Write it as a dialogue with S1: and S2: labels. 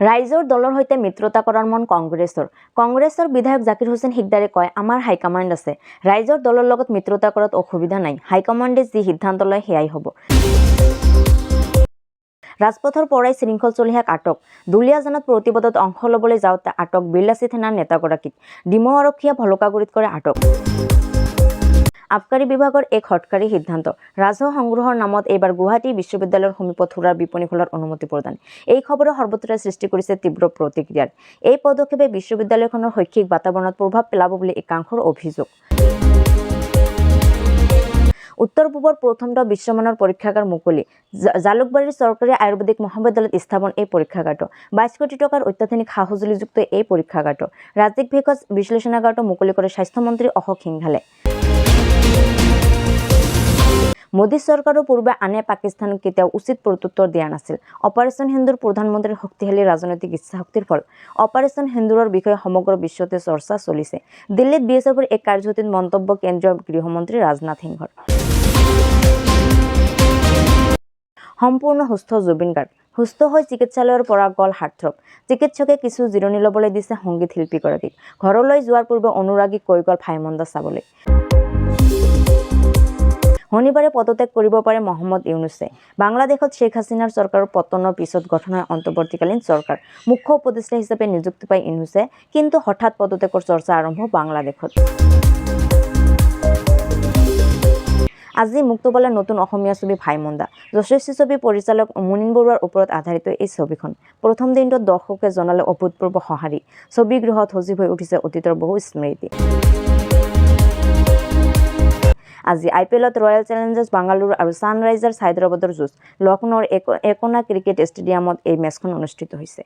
S1: ৰাইজৰ দলৰ সৈতে মিত্ৰতা কৰাৰ মন কংগ্ৰেছৰ বিধায়ক জাকিৰ হোসেন সিকদাৰে কয়, আমাৰ হাইকমাণ্ড আছে। ৰাইজৰ দলৰ লগত মিত্ৰতা কৰাত অসুবিধা নাই। হাইকমাণ্ডে যি সিদ্ধান্ত লয় সেয়াই হ'ব। ৰাজপথৰ পৰাই শৃংখল চলিহাক আটক। দুলীয়াজানত প্ৰতিবাদত অংশ ল'বলৈ যাওঁতে আটক বিৰলাচি থানাৰ নেতাগৰাকীক। ডিমৌ আৰক্ষীয়ে ভলকাগুৰিত কৰে আটক। আবকাৰী বিভাগৰ এক হঠকাৰী সিদ্ধান্ত। ৰাজহ সংগ্ৰহৰ নামত এইবাৰ গুৱাহাটী বিশ্ববিদ্যালয়ৰ সমীপত সুৰাৰ বিপণী খোলাৰ অনুমতি প্ৰদান। এই খবৰে সৰ্বত্ৰে সৃষ্টি কৰিছে তীব্ৰ প্ৰতিক্ৰিয়াৰ। এই পদক্ষেপে বিশ্ববিদ্যালয়খনৰ শৈক্ষিক বাতাবৰণত প্ৰভাৱ পেলাব বুলি একাংশৰ অভিযোগ। উত্তৰ-পূবৰ প্ৰথমটো বিশ্বমানৰ পৰীক্ষাগাৰ মুকলি। জালুকবাৰীৰ চৰকাৰী আয়ুৰ্বেদিক মহাবিদ্যালয়ত স্থাপন এই পৰীক্ষাগাৰটো। 22 কোটি টকাৰ অত্যাধুনিক সা-সঁজুলিযুক্ত এই পৰীক্ষাগাৰটো। ৰাজ্যিক ভেষজ বিশ্লেষণাগাৰটো মুকলি কৰে স্বাস্থ্যমন্ত্ৰী অশোক সিংঘালে। মোদী চৰকাৰৰ পূৰ্বে আনে পাকিস্তানক কেতিয়াও উচিত প্ৰত্যুত্তৰ দিয়া নাছিল। অপাৰেচন সিন্দুৰ প্ৰধানমন্ত্ৰীৰ শক্তিশালী ৰাজনৈতিক ইচ্ছাশক্তিৰ ফল। অপাৰেচন সিন্দুৰৰ বিষয়ে সমগ্ৰ বিশ্বতে চৰ্চা চলিছে। দিল্লীত BSFৰ এক কাৰ্যসূচীত মন্তব্য কেন্দ্ৰীয় গৃহমন্ত্ৰী ৰাজনাথ সিংহৰ। সম্পূৰ্ণ সুস্থ জুবিন গাৰ্গ। সুস্থ হৈ চিকিৎসালয়ৰ পৰা গ'ল হাৰ্টথ্ৰব। চিকিৎসকে কিছু জিৰণি ল'বলৈ দিছে সংগীত শিল্পীগৰাকীক। ঘৰলৈ যোৱাৰ পূৰ্বে অনুৰাগীক কৈ গ'ল ভাইমন্দা চাবলৈ। শনিবাৰে পদত্যাগ কৰিব পাৰে মহম্মদ ইউনুছে। বাংলাদেশত শ্বেখ হাছিনাৰ চৰকাৰৰ পতনৰ পিছত গঠন হয় অন্তৱৰ্তীকালীন চৰকাৰ। মুখ্য উপদেষ্টা হিচাপে নিযুক্তি পায় ইউনুছে, কিন্তু হঠাৎ পদত্যাগৰ চৰ্চা আৰম্ভ বাংলাদেশত। আজি মুক্ত পালে নতুন অসমীয়া ছবি ভাইমন্দা। যশস্বী ছবি পৰিচালক মুনীন বৰুৱাৰ ওপৰত আধাৰিত এই ছবিখন। প্ৰথম দিনটোত দৰ্শকে জনালে অভূতপূৰ্ব সঁহাৰি। ছবিগৃহত সজীৱ হৈ উঠিছে অতীতৰ বহু স্মৃতি। আজি IPLত ৰয়েল চেলেঞ্জাৰ্ছ বাংগালুৰু আৰু ছানৰাইজাৰ্ছ হায়দৰাবাদৰ যুঁজ। লক্ষ্ণৌৰ একনা ক্ৰিকেট ষ্টেডিয়ামত এই মেচখন অনুষ্ঠিত হৈছে।